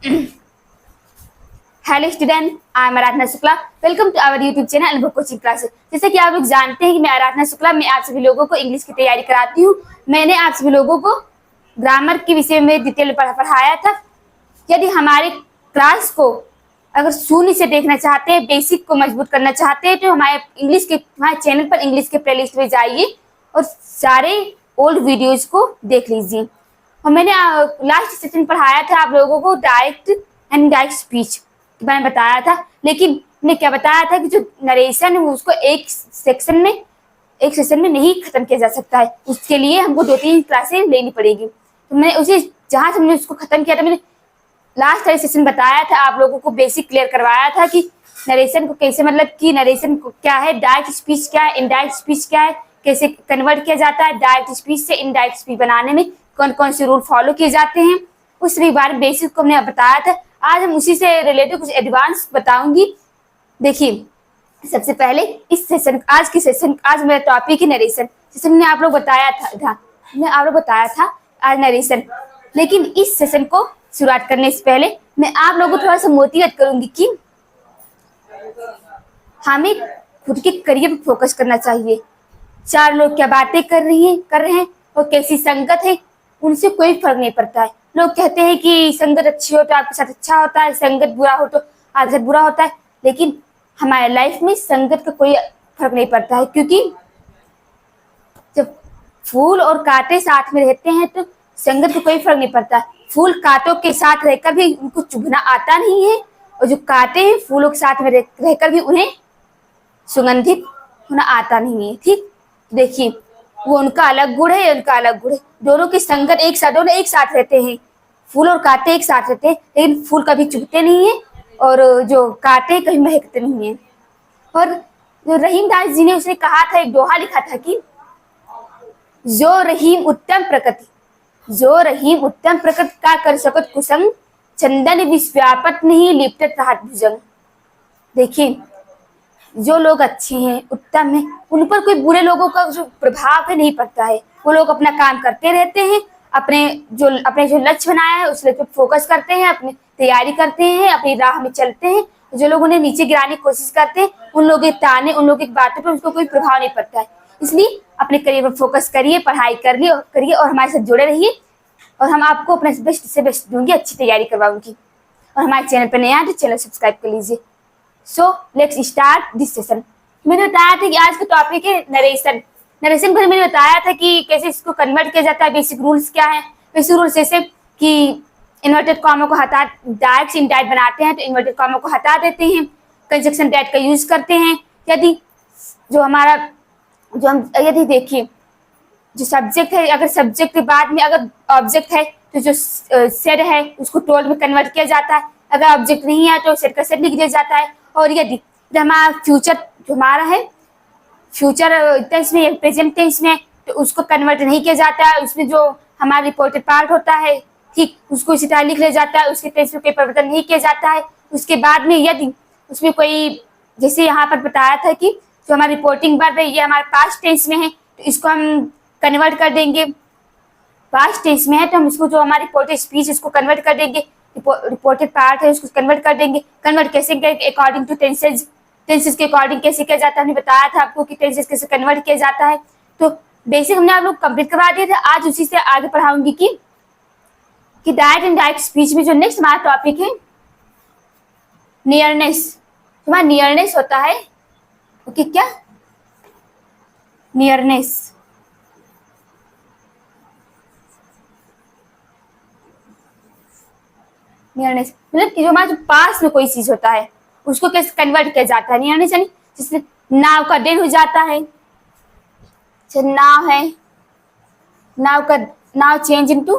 Hello student, I am Aradhana Shukla. Welcome to our YouTube channel Anubhav coaching classes. जैसे कि आप लोग जानते हैं कि मैं आराधना शुक्ला, मैं आप सभी लोगों को इंग्लिश की तैयारी कराती हूँ। मैंने आप सभी लोगों को ग्रामर के विषय में डिटेल पढ़ाया था। यदि हमारे क्लास को अगर शून्य से देखना चाहते हैं, बेसिक को मजबूत करना चाहते हैं, तो हमारे चैनल पर इंग्लिश के प्लेलिस्ट में जाइए और सारे ओल्ड वीडियोज को देख लीजिए। और मैंने लास्ट सेशन पढ़ाया था आप लोगों को डायरेक्ट एंड इनडायरेक्ट स्पीच के बारे में बताया था। लेकिन मैंने क्या बताया था कि जो नरेशन है उसको एक सेशन में नहीं खत्म किया जा सकता है। उसके लिए हमको 2-3 क्लासें लेनी पड़ेगी। तो मैंने उसे जहां से हमने उसको खत्म किया था, मैंने लास्ट वाले सेशन बताया था, आप लोगों को बेसिक क्लियर करवाया था कि नरेशन को कैसे, मतलब कि नरेशन को क्या है, डायरेक्ट स्पीच क्या है, इनडायरेक्ट स्पीच क्या है, कैसे कन्वर्ट किया जाता है, डायरेक्ट स्पीच से इनडायरेक्ट स्पीच बनाने में कौन कौन से रूल फॉलो किए जाते हैं, उस बारे में बेसिक को हमने बताया था। आज हम उसी से रिलेटेड कुछ एडवांस बताऊंगी। देखिए, सबसे पहले आज मेरा टॉपिक है नरेशन। जैसे मैंने आप लोग बताया था आज नरेशन। लेकिन इस सेशन को शुरुआत करने से पहले मैं आप लोगों को थोड़ा सा मोटिवेट करूंगी कि हमें खुद के करियर पर फोकस करना चाहिए। 4 लोग क्या बातें कर रहे हैं और कैसी संगत है, उनसे कोई फर्क नहीं पड़ता है। लोग कहते हैं कि संगत अच्छी हो तो आपके साथ अच्छा होता है, संगत बुरा हो तो आपके साथ बुरा होता है। लेकिन हमारे लाइफ में संगत का कोई फर्क नहीं पड़ता है, क्योंकि जब फूल और कांटे साथ में रहते हैं तो संगत का कोई फर्क नहीं पड़ता। फूल कांटों के साथ रहकर भी उनको चुभना आता नहीं है, और जो कांटे हैं फूलों के साथ में रहकर भी उन्हें सुगंधित होना आता नहीं है। ठीक, देखिए, वो उनका अलग गुण है, उनका अलग गुण है। दोनों की संगत दोनों एक साथ रहते हैं। फूल और कांटे एक साथ रहते हैं, लेकिन फूल कभी चुभते नहीं है और जो कांटे कभी महकते नहीं है। और जो रहीम दास जी ने उसने कहा था, एक दोहा लिखा था कि जो रहीम उत्तम प्रकृति का कर सकत कुसंग, चंदन विश्वापत नहीं लिपटत रहत भुजंग। देखिए, जो लोग अच्छे हैं, उत्तम हैं, उन पर कोई बुरे लोगों का जो प्रभाव है नहीं पड़ता है। वो लोग अपना काम करते रहते हैं, अपने जो लक्ष्य बनाया है उस लक्ष्य पर फोकस करते हैं, अपनी तैयारी करते हैं, अपनी राह में चलते हैं। जो लोग उन्हें नीचे गिराने की कोशिश करते हैं, उन लोगों के ताने, उन लोगों की बातों पर उसको कोई प्रभाव नहीं पड़ता है। इसलिए अपने करियर पर फोकस करिए, पढ़ाई करिए और हमारे साथ जुड़े रहिए, और हम आपको अपना बेस्ट से बेस्ट दूंगी, अच्छी तैयारी करवाऊंगी। और हमारे चैनल पर नया है तो चैनल सब्सक्राइब कर लीजिए। So let's start this session. मैंने बताया था कि आज का टॉपिक है नरेशन। नरेशन को मैंने बताया था कि कैसे इसको कन्वर्ट किया जाता है, बेसिक रूल्स क्या है। बेसिक रूल्स जैसे कि इन्वर्टेड कॉमा को हटा, डायरेक्ट से इनडायरेक्ट बनाते हैं तो इन्वर्टेड कॉमा को हटा देते हैं, कंजक्शन दैट का यूज करते हैं। यदि देखिए, जो सब्जेक्ट है, अगर सब्जेक्ट के बाद में अगर ऑब्जेक्ट है तो जो सेड है उसको टोल्ड में कन्वर्ट किया जाता है। अगर ऑब्जेक्ट नहीं है तो सेड का सेड लिख दिया जाता है। और यदि हमारा फ्यूचर जो हमारा है, फ्यूचर टेंस में, प्रेजेंट टेंस में, तो उसको कन्वर्ट नहीं किया जाता है। उसमें जो हमारा रिपोर्टेड पार्ट होता है, ठीक, उसको इसी तरह लिख लिया जाता है, उसके टेंस में कोई परिवर्तन नहीं किया जाता है। उसके बाद में यदि उसमें कोई, जैसे यहाँ पर बताया था कि जो हमारा रिपोर्टिंग वर्ब है ये हमारे पास्ट टेंस में है, तो इसको हम कन्वर्ट कर देंगे। पास्ट टेंस में है तो हम इसको, जो हमारी रिपोर्टेड स्पीच, इसको कन्वर्ट कर देंगे। रिपोर्टेड पार्ट है उसको कन्वर्ट कर देंगे। कन्वर्ट कैसे करेंगे? अकॉर्डिंग टू टेंसेज के अकॉर्डिंग कैसे किया जाता है, हमने बताया था आपको कि टेंसेज कैसे कन्वर्ट किया जाता है। तो बेसिक हमने आप लोग कंप्लीट करवा दिया था। आज उसी से आगे पढ़ाऊंगी कि डायरेक्ट एंड डायरेक्ट स्पीच में जो नेक्स्ट हमारा टॉपिक है नियरनेस। हमारा नियरनेस होता है, ओके, क्या नियरनेस, मतलब कि जो हमारे पास में कोई चीज होता है उसको कैसे कन्वर्ट किया जाता है। नियरनेस यानी जैसे नाव का देन हो जाता है, नाव है, नाव चेंज इनटू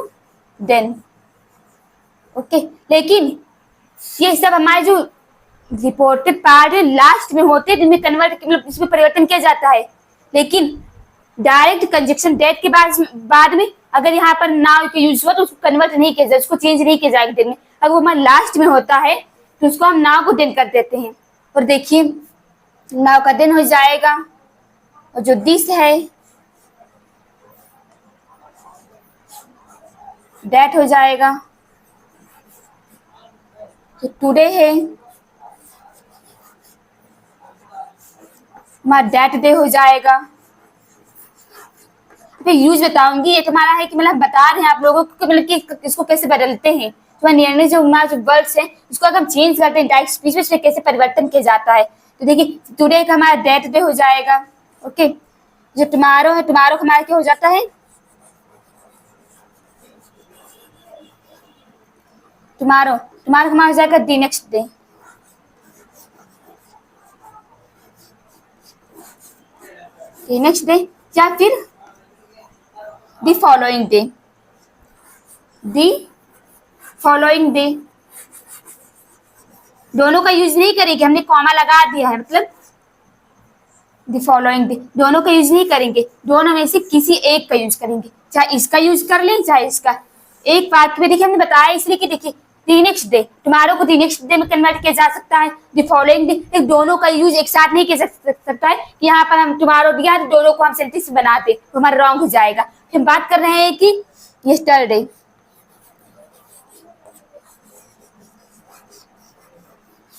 देन, ओके। लेकिन ये सब हमारे जो रिपोर्टेड पार्ट है लास्ट में होते हैं, जिनमें कन्वर्ट, मतलब इसमें परिवर्तन किया जाता है। लेकिन डायरेक्ट कंजक्शन डेट के बाद में अगर यहाँ पर नाउ का यूज हुआ तो उसको कन्वर्ट नहीं किया जाए, उसको चेंज नहीं किया जाएगा देन में। अगर वो हमारे लास्ट में होता है तो उसको हम नाउ को देन कर देते हैं। और देखिए, नाउ का देन हो जाएगा, और जो दिस है डेट हो जाएगा, तो टुडे है, हमारा दैट डे हो जाएगा। फिर यूज बताऊंगी, ये तुम्हारा है कि मतलब बता रहे हैं आप लोगों को मतलब कि इसको कैसे बदलते हैं। तो निर्णय जो हमारा जो वर्ड्स है उसको अगर हम चेंज करते हैं डायरेक्ट स्पीच में, उसमें कैसे परिवर्तन किया जाता है। तो देखिए टुडे का हमारा दैट डे हो जाएगा। ओके, जो टुमारो है, टुमारो का हमारा क्या हो जाता है, टुमारो, टुमारो का हमारा हो जाएगा the next day. Next day या फिर the following day, the following day. दोनों का यूज नहीं करेंगे, हमने कॉमा लगा दिया है मतलब द फॉलोइंग डे, दोनों का यूज नहीं करेंगे, दोनों में से किसी एक का यूज करेंगे, चाहे इसका यूज कर लें चाहे इसका। एक बात में देखिए हमने बताया इसलिए कि देखिए द नेक्स्ट डे, टुमारो को द नेक्स्ट डे में कन्वर्ट किया जा सकता है, द फॉलोइंग डे, दोनों का यूज एक साथ नहीं किया जा सकता है कि यहाँ पर हम टुमारो दिया तो दोनों को हम सेंटेंस बना दे तो हमारा रॉन्ग हो जाएगा। फिर हम बात कर रहे हैं कि यस्टरडे,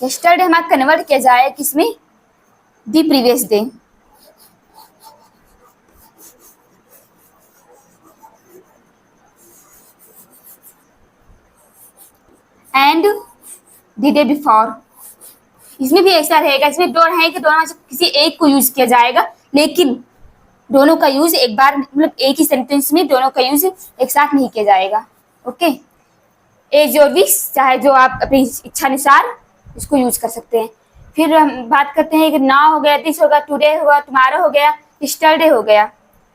यस्टरडे हमारा कन्वर्ट किया जाए किसमें, the previous day. And the day before, इसमें भी ऐसा रहेगा, इसमें दो है कि दोनों में से किसी एक को यूज किया जाएगा, लेकिन दोनों का यूज एक बार मतलब एक ही सेंटेंस में दोनों का यूज एक साथ नहीं किया जाएगा। ओके, एज और विश, चाहे जो आप अपनी इच्छा अनुसार इसको यूज कर सकते हैं। फिर हम बात करते हैं कि नाउ हो गया, दिस होगा, टुडे हुआ, टुमारो हो गया, यस्टरडे हो गया।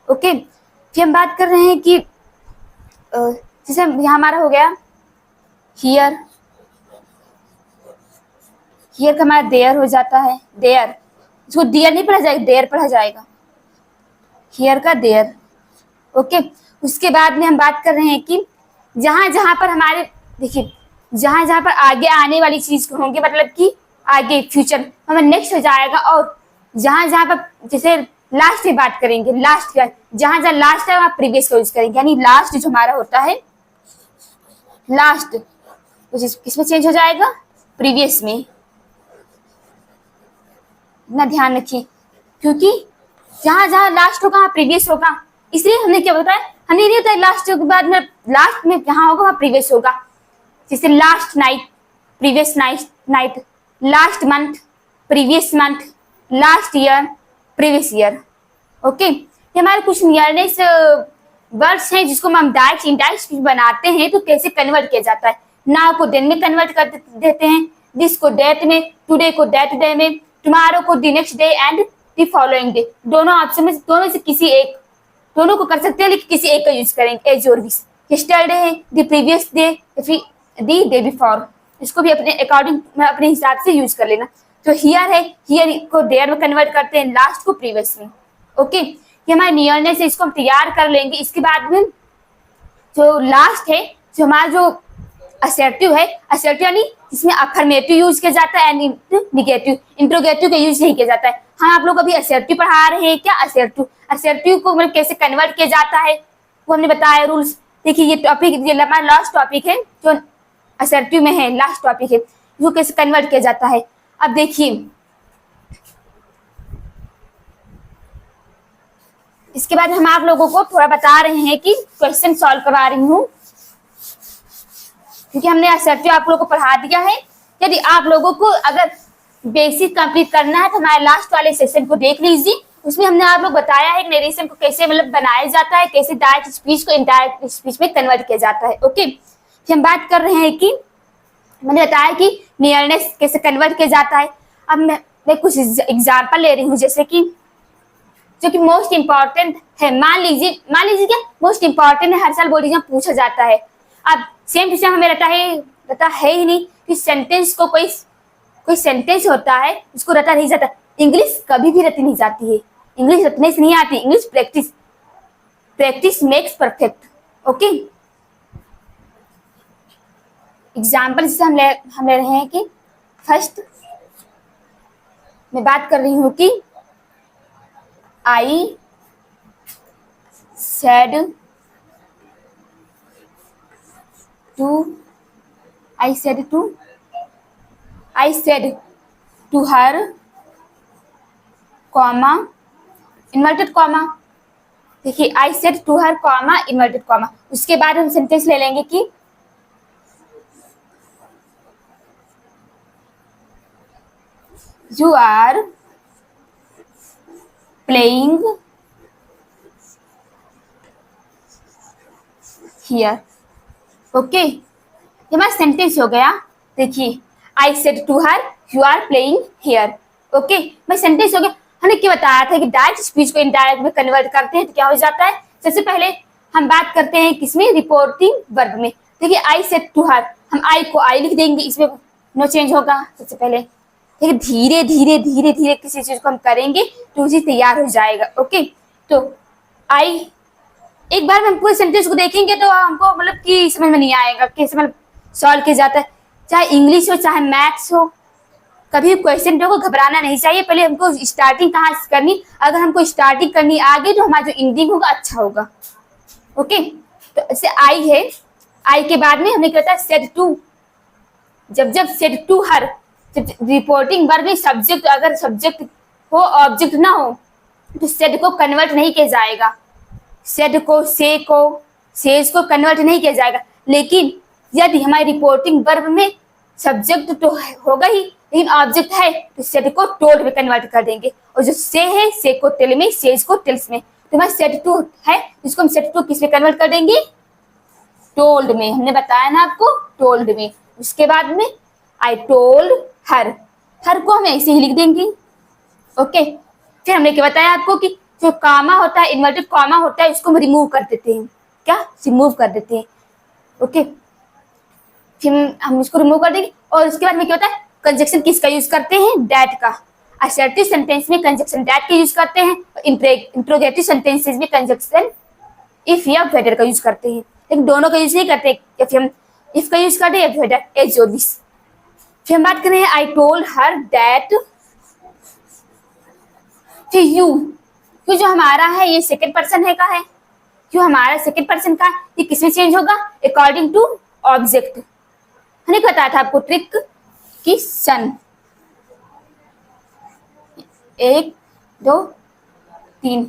ओके, फिर हम बात कर रहे हैं कि जैसे यहाँ हमारा हो गया हियर, हियर का हमारा देयर हो जाता है, देयर, इसको डियर नहीं पढ़ा जाएगा, देयर पढ़ा जाएगा, हियर का देयर। ओके, उसके बाद में हम बात कर रहे हैं कि जहां जहां पर हमारे देखिए जहां जहां पर आगे आने वाली चीज होंगे मतलब कि आगे फ्यूचर हमें नेक्स्ट हो जाएगा, और जहां जहां पर जैसे लास्ट की बात करेंगे, लास्ट का जहां जहां लास्ट है वहां प्रीवियस का यूज करेंगे, यानी लास्ट जो हमारा होता है लास्ट किसमें चेंज हो जाएगा, प्रीवियस में। इतना ध्यान रखिए क्योंकि जहां जहां लास्ट होगा वहां प्रीवियस होगा, इसलिए हमने क्या बताया, हमें नहीं होता लास्ट के बाद में लास्ट में जहां होगा वहां प्रीवियस होगा। जैसे last night, previous night, last month, previous month, last year, previous year. Okay, ये हमारे कुछ नियरनेस वर्ड्स हैं जिसको हम डायरेक्ट इनडायरेक्ट बनाते हैं तो कैसे कन्वर्ट किया जाता है। नाउ को देन में कन्वर्ट कर देते हैं, दिस को डेट में, टुडे को डेट डे में, टुमारो को the next day and the following day. दोनों ऑप्शन में दोनों से किसी एक, दोनों को कर सकते हैं लेकिन किसी एक का यूज करेंगे, एज और विश। यस्टरडे है, द प्रीवियस डे या फिर द डे बिफोर, इसको भी अपने अकॉर्डिंग अपने हिसाब से यूज कर लेना। तो हियर है, हियर को देयर में कन्वर्ट करते हैं, लास्ट को प्रीवियस में। ओके, ये हमारे नियरनेस है, इसको हम तैयार कर लेंगे। इसके बाद में जो लास्ट है, जो हमारा जो असर्टिव है, असर्टिव यानी इसमें अफर्मेटिव यूज किया जाता है एंड निगेटिव, इंट्रोगेटिव का यूज नहीं किया जाता है। हम आप लोग अभी असर्टिव पढ़ा रहे हैं, क्या असर्टिव, असर्टिव को मतलब कैसे कन्वर्ट किया जाता है वो हमने बताया रूल्स। देखिए ये टॉपिक, ये हमारा लास्ट टॉपिक है जो असर्टिव में है, लास्ट टॉपिक है, वो कैसे कन्वर्ट किया जाता है। अब देखिए इसके बाद हम आप लोगों को थोड़ा बता रहे हैं कि क्वेश्चन सॉल्व करवा रही हूँ, क्योंकि हमने असर्टिव आप लोगों को पढ़ा दिया है। यदि आप लोगों को अगर बेसिक कंप्लीट करना है तो हमारे लास्ट वाले सेशन को देख लीजिए, उसमें हमने आप लोग बताया है नरेशन को कैसे मतलब बनाया जाता है, कैसे डायरेक्ट स्पीच को इनडायरेक्ट स्पीच में कन्वर्ट किया जाता है। ओके, फिर हम बात कर रहे हैं कि मैंने बताया कि नियरनेस कैसे कन्वर्ट किया जाता है। अब मैं कुछ एग्जाम्पल ले रही हूँ, जैसे कि जो कि मोस्ट इंपॉर्टेंट है, मान लीजिए क्या मोस्ट इंपॉर्टेंट है, हर साल बोर्ड एग्जाम पूछा जाता है। अब सेम टू सेम हमें रटा है ही नहीं कि सेंटेंस को कोई सेंटेंस होता है उसको रटा नहीं जाता। इंग्लिश कभी भी रटी नहीं जाती है, इंग्लिश रटने से नहीं आती, English practice makes perfect. Okay, example से हम ले रहे हैं कि फर्स्ट मैं बात कर रही हूँ कि I said to I said to her comma inverted comma, देखिए I said to her comma inverted comma, उसके बाद हम सेंटेंस ले लेंगे कि you are playing here. Okay, ये हमारा सेंटेंस हो गया। देखिए I said to her you are playing here. Okay, मैं सेंटेंस हो गया। हमने क्या बताया था कि डायरेक्ट स्पीच को इनडायरेक्ट में कन्वर्ट करते हैं तो क्या हो जाता है। सबसे पहले हम बात करते हैं किसमें, रिपोर्टिंग वर्ब में। देखिए आई सेड टू हर, हम आई को आई लिख देंगे, इसमें नो चेंज होगा। सबसे पहले देखिए धीरे धीरे धीरे धीरे किसी चीज को हम करेंगे तो चीज तैयार हो जाएगा। ओके, तो आई, एक बार हम पूरे सेंटेंस को देखेंगे तो हमको मतलब कि समझ में नहीं आएगा कैसे मतलब सॉल्व किया जाता है, चाहे इंग्लिश हो चाहे मैथ्स हो। कभी क्वेश्चन को घबराना नहीं चाहिए, पहले हमको स्टार्टिंग कहाँ से करनी, अगर हमको स्टार्टिंग करनी आ गई तो हमारा जो एंडिंग होगा अच्छा होगा। ओके, तो ऐसे आई है, आई के बाद में हमने कहता है सेड टू, जब सेड टू हर, जब रिपोर्टिंग वर्ब में सब्जेक्ट, अगर सब्जेक्ट हो ऑब्जेक्ट ना हो तो सेड को कन्वर्ट नहीं किया जाएगा, सेड को, से को, सेज को कन्वर्ट नहीं किया जाएगा। लेकिन यदि हमारी रिपोर्टिंग वर्ब में सब्जेक्ट तो होगा ही लेकिन ऑब्जेक्ट है तो सेड को टोल्ड में कन्वर्ट कर देंगे, और जो से है से को टेल में, सेज को टेल्स में। तो हमारा सेड टू है, इसको हम सेड टू किस में कन्वर्ट कर देंगे, टोल्ड में। हमने बताया ना आपको, टोल्ड में। उसके बाद में आई टोल्ड हर, हर को हम ऐसे ही लिख देंगे। ओके, फिर हमने क्या बताया आपको कि जो कामा होता है, इन्वर्टेड कॉमा होता है, उसको हम रिमूव कर देते हैं। क्या, रिमूव कर देते हैं। ओके, फिर हम इसको रिमूव कर देंगे। और उसके बाद में क्या होता है, कंजक्शन किसका यूज करते हैं, दैट का। असर्टिव सेंटेंस में कंजक्शन दैट का यूज करते हैं, इंट्रोगेटिव सेंटेंसेस में कंजक्शन इफ या वेदर का यूज करते हैं, लेकिन दोनों का यूज नहीं करते। या फिर हम इफ का यूज करते हैं या वेदर, एज और दिस। फिर हम बात कर रहे हैं आई टोल्ड हर दैट। फिर यू, यू जो हमारा है ये सेकंड पर्सन है का है, यू हमारा सेकंड पर्सन का है, ये किसमें चेंज होगा, अकॉर्डिंग टू ऑब्जेक्ट। हमने बताया था आपको ट्रिक कि सन, 1 2 3,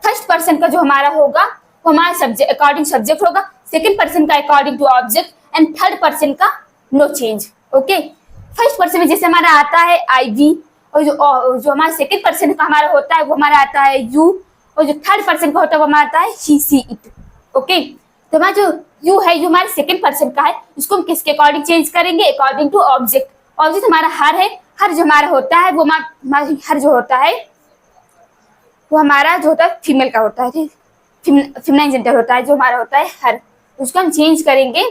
फर्स्ट पर्सन का जो हमारा होगा वो हमारा सब्जेक्ट अकॉर्डिंग सब्जेक्ट होगा, सेकंड पर्सन का according to object, and third person का no change. Okay, first person में जैसे हमारा आता है आई वी, और जो हमारा सेकंड पर्सन का हमारा होता है वो हमारा आता है यू, और जो थर्ड पर्सन का होता है वो हमारा आता है शी सी इट। ओके, तो हमारा जो यू है, यू हमारे सेकंड पर्सन का है, उसको हम किसके अकॉर्डिंग चेंज करेंगे, अकॉर्डिंग टू ऑब्जेक्ट। ऑब्जेक्ट हमारा हर है, हर जो हमारा होता है वो हमारा हर जो होता है वो हमारा जो होता है फीमेल का होता है, फीमेल जेंडर होता है जो हमारा होता है हर, उसको हम चेंज करेंगे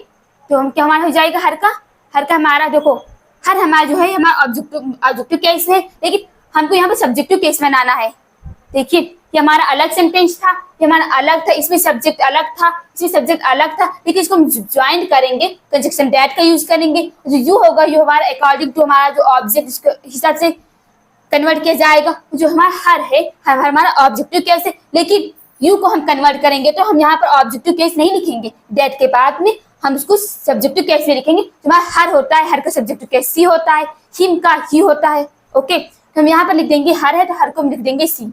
तो हम क्या हमारा हो जाएगा हर का। हर का हमारा देखो, हर हमारा जो है हमारा ऑब्जेक्टिव केस है, लेकिन हमको यहाँ पे सब्जेक्टिव केस बनाना है। देखिए ये हमारा अलग सेंटेंस था, ये हमारा अलग था, इसमें सब्जेक्ट अलग था, इसमें सब्जेक्ट अलग था, लेकिन इसको हम ज्वाइन करेंगे, कंजक्शन दैट का यूज करेंगे। जो यू होगा यू हमारा अकॉर्डिंग टू हमारा जो ऑब्जेक्ट इसके हिसाब से कन्वर्ट किया जाएगा। जो हमारा हर है हमारा ऑब्जेक्टिव केस है, लेकिन यू को हम कन्वर्ट करेंगे तो हम यहाँ पर ऑब्जेक्टिव केस नहीं लिखेंगे, दैट के बाद में हम उसको सब्जेक्टिव केस में लिखेंगे। जो हमारा हर होता है, हर का सब्जेक्टिव केस सी होता है, हिम का ही होता है। ओके, तो हम यहाँ पर लिख देंगे हर है तो हर को हम लिख देंगे सी।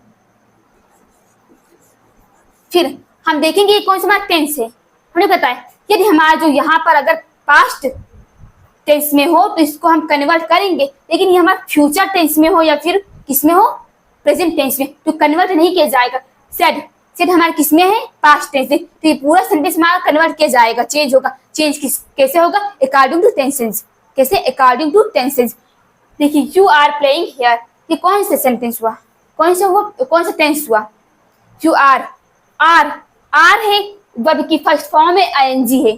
फिर हम देखेंगे ये कौन सा हमारा टेंस है। हमने बताया यदि हमारा जो यहाँ पर अगर पास्ट टेंस में हो तो इसको हम कन्वर्ट करेंगे, लेकिन ये हमारा फ्यूचर टेंस में हो या फिर किसमें हो, प्रेजेंट टेंस में, तो कन्वर्ट नहीं किया जाएगा। सेड, सेड हमारा किसमें है, पास्ट टेंस में, तो ये पूरा सेंटेंस हमारा कन्वर्ट किया जाएगा, चेंज होगा। चेंज कैसे होगा, अकॉर्डिंग टू टेंसेस। कैसे, अकॉर्डिंग टू टेंसेस। देखिए यू आर प्लेइंग हियर, ये कौन सा सेंटेंस हुआ, कौन सा हुआ, कौन सा टेंस हुआ, यू आर। आर, आर है वर्ब की फर्स्ट फॉर्म है, आईएनजी है।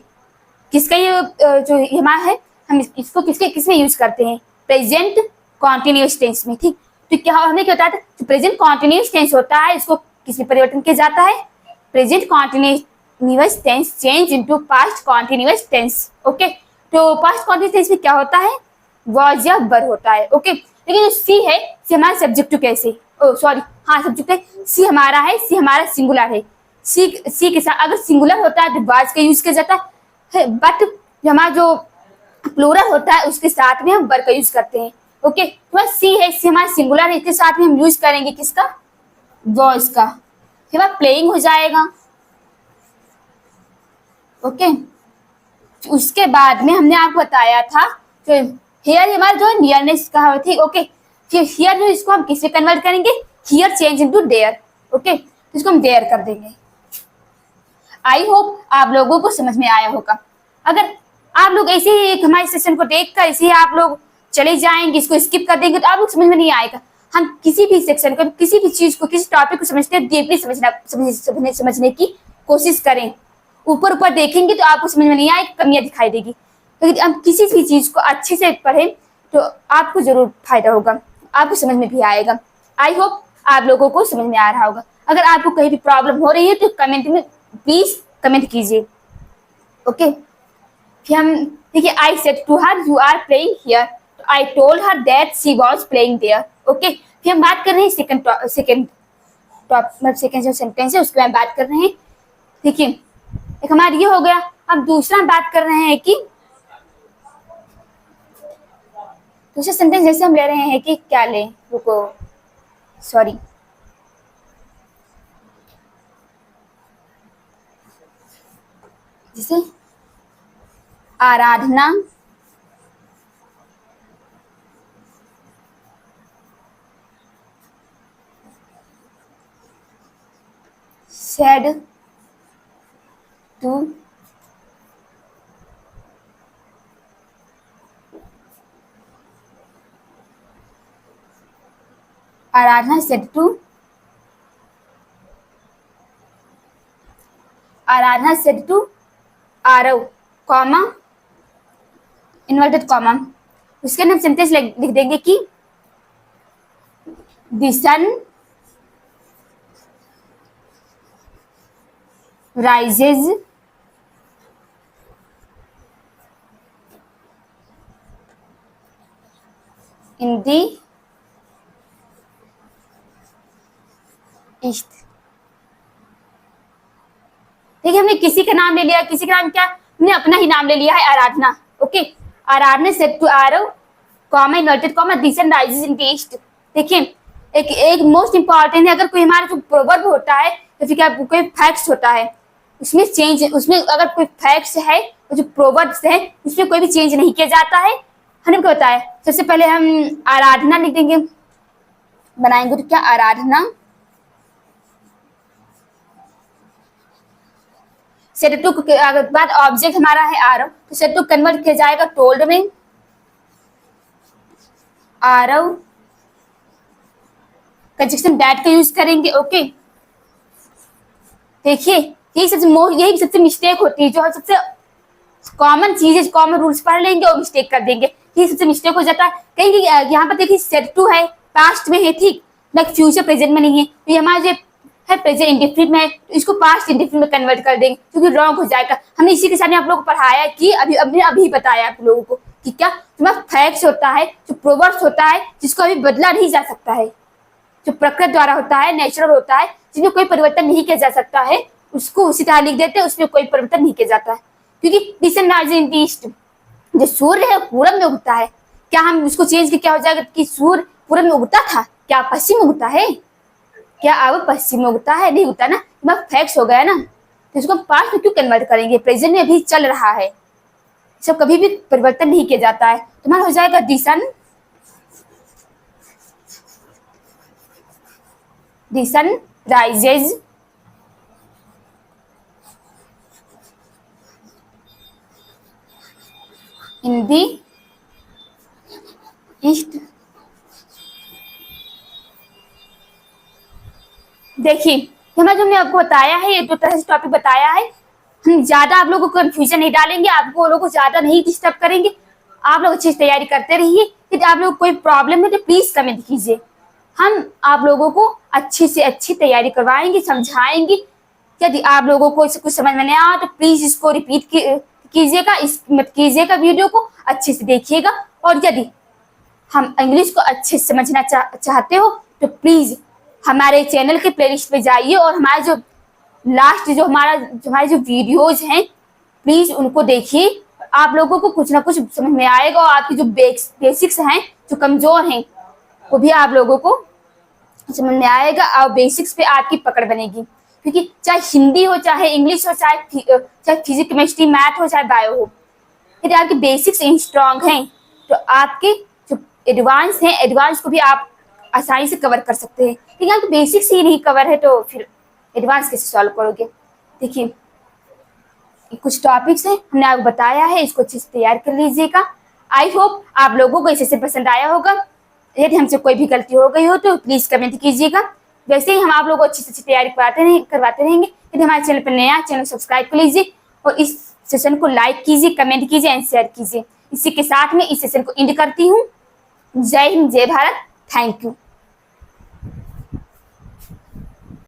किसका ये जो हमारा है, हम इसको किसके किसमें यूज करते हैं, प्रेजेंट कॉन्टिन्यूअस टेंस में। ठीक, तो क्या हमने क्या बताया था, जो प्रेजेंट कॉन्टिन्यूअस टेंस होता है इसको किसमें परिवर्तन किया जाता है, present continuous tense change into past continuous tense. Okay, तो पास्ट कॉन्टिन्यूअस टेंस में क्या होता है, वॉज या वर होता है। ओके, लेकिन जो सी है, सी हमारा सब्जेक्टिव कैसे, ओ सॉरी, हाँ सब्जेक्ट है, सी हमारा है, सी हमारा सिंगुलर है। सी के साथ अगर सिंगुलर होता है तो वाज का यूज किया जाता है, बट हमारा जो प्लूरल होता है उसके साथ में हम वर का यूज करते हैं। ओके, तो सी है, सी हमारा सिंगुलर है, इसके साथ में हम यूज करेंगे किसका, वॉज का। फिर हमारा प्लेइंग हो जाएगा। ओके, उसके बाद में हमने आपको बताया था तो हियर हमारा जो नियरनेस का है, ठीक। ओके, फिर हियर जो इसको हम किससे कन्वर्ट करेंगे, here change into their. Okay, तो इसको हम देयर कर देंगे। आई होप आप लोगों को समझ में आया होगा। अगर आप लोग ऐसे ही हमारे सेशन को देखकर ऐसे ही आप लोग चले जाएंगे, इसको स्किप कर देंगे, तो आप लोग समझ में नहीं आएगा। हम किसी भी सेक्शन को, किसी भी चीज को, किसी टॉपिक को समझते हैं, डीपली समझने की कोशिश करें। ऊपर ऊपर देखेंगे तो आपको समझ में नहीं आएगा, कमियां दिखाई देगी। लेकिन हम किसी भी चीज को अच्छे से पढ़ें तो आपको जरूर फायदा होगा, आपको समझ में भी आएगा। आई होप आप लोगों को समझ में आ रहा होगा। अगर आपको कहीं भी प्रॉब्लम हो रही है तो कमेंट में प्लीज कमेंट कीजिए। ओके, फिर हम देखिए, I said to her you are playing here, I told her that she was playing there. Okay, फिर हम बात कर रहे हैं सेकंड जो सेंटेंस है उसके बारे में बात कर रहे हैं। देखिए, एक हमारा ये हो गया। अब दूसरा बात कर रहे हैं कि दूसरा सेंटेंस जैसे हम ले रहे हैं कि क्या लें, रुको, सॉरी, जैसे Aradhana said to Aradhana said to Aarav, comma, inverted comma, उसके अंदर सेंटेंस लिख देंगे कि the sun rises in the east. देखिए, हमने किसी का नाम ले लिया, किसी का नाम क्या, हमने अपना ही नाम ले लिया है, Aradhana. Okay, Aradhana said to Aarav, comma, inverted comma, the sun rises in the east. देखिए, एक मोस्ट इंपॉर्टेंट है, अगर कोई हमारा जो प्रोवर्ब होता है तो फिर क्या कोई फैक्ट्स होता है उसमें चेंज, उसमें अगर कोई फैक्ट्स है, जो प्रोवर्ब्स है उसमें कोई भी चेंज नहीं किया जाता है। हमने क्या बताया, सबसे पहले हम आराधना लिख देंगे, बनाएंगे तो क्या, आराधना सेड टू के बाद ऑब्जेक्ट हमारा है आरव, तो सेड टू कन्वर्ट किया जाएगा टोल्ड में, आरव, कंजक्शन दैट का यूज करेंगे। ओके, देखिए, यही सबसे मिस्टेक होती है, जो सबसे कॉमन चीज है, कॉमन रूल्स पढ़ लेंगे और मिस्टेक कर देंगे, ये सबसे मिस्टेक हो जाता है। कहीं यहाँ पर देखिए सेड टू है, पास्ट में है, ठीक, ना फ्यूचर प्रेजेंट में नहीं है, तो ये हमारा जो है प्रेजेंट इंडेफिनिट में है, तो इसको पास्ट इंडेफिनिट में कन्वर्ट कर देंगे क्योंकि रॉन्ग हो जाएगा। हमने इसी के साथ आप लोगों को पढ़ाया कि अभी बताया आप लोगों को कि क्या तुम्हारा फैक्ट्स होता है, जो प्रोवर्ब्स होता है, जिसको अभी बदला नहीं जा सकता है, जो प्रकृति द्वारा होता है, नेचुरल होता है, जिसमें कोई परिवर्तन नहीं किया जा सकता है, उसको उसी तरह लिख देते हैं, उसमें कोई परिवर्तन नहीं किया जाता है। क्योंकि दिसन राइज इन द ईस्ट, जो सूर्य है पूरब में उगता है, क्या हम उसको चेंज करके क्या हो जाएगा कि सूर्य पूरब में उगता था, क्या पश्चिम में उगता है, क्या अब पश्चिम में उगता है, नहीं उगता ना, फैक्ट्स हो गया ना, तो इसको हम पास्ट में क्यों कन्वर्ट करेंगे, प्रेजेंट में अभी चल रहा है, सब कभी भी परिवर्तन नहीं किया जाता है। तुम्हारा हो जाएगा the sun rises in the east. देखिए, हमें जो हमने आपको बताया है, ये दो तरह से टॉपिक बताया है, हम ज्यादा आप लोगों को कंफ्यूजन नहीं डालेंगे, आपको लोगों को ज्यादा नहीं डिस्टर्ब करेंगे, आप लोग अच्छी तैयारी करते रहिए। यदि आप लोग कोई प्रॉब्लम है तो प्लीज कमेंट कीजिए, हम आप लोगों को अच्छी से अच्छी तैयारी करवाएंगे, समझाएंगे। यदि आप लोगों को इससे कुछ समझ में नहीं आया तो प्लीज इसको रिपीट कीजिएगा, मत कीजिएगा, वीडियो को अच्छे से देखिएगा। और यदि हम इंग्लिश को अच्छे से समझना चाहते हो तो प्लीज हमारे चैनल के प्लेलिस्ट पे जाइए और हमारे जो लास्ट जो हमारे जो वीडियोज हैं प्लीज उनको देखिए, आप लोगों को कुछ ना कुछ समझ में आएगा और आपकी जो बेसिक्स हैं जो कमजोर हैं वो भी आप लोगों को समझ में आएगा और बेसिक्स पे आपकी पकड़ बनेगी। क्योंकि चाहे हिंदी हो, चाहे इंग्लिश हो, चाहे फिजिक्स केमिस्ट्री मैथ हो, चाहे बायो हो, यदि आपके बेसिक्स स्ट्रांग हैं तो आपके जो एडवांस हैं एडवांस को भी आप आसानी से कवर कर सकते हैं। लेकिन आपके बेसिक्स ही नहीं कवर है तो फिर एडवांस कैसे सॉल्व करोगे। देखिए कुछ टॉपिक्स हैं हमने आपको बताया है, इसको अच्छे से तैयार कर लीजिएगा। आई होप आप लोगों को इसे से पसंद आया होगा। यदि हमसे कोई भी गलती हो गई हो तो प्लीज कमेंट कीजिएगा। वैसे ही हम आप लोगों को अच्छी से तैयारी करवाते रहेंगे। यदि हमारे चैनल पर नया चैनल सब्सक्राइब कर लीजिए और इस सेशन को लाइक कीजिए, कमेंट कीजिए एंड शेयर कीजिए। इसी के साथ में इस सेशन को एंड करती हूँ। जय हिंद, जय भारत, थैंक यू।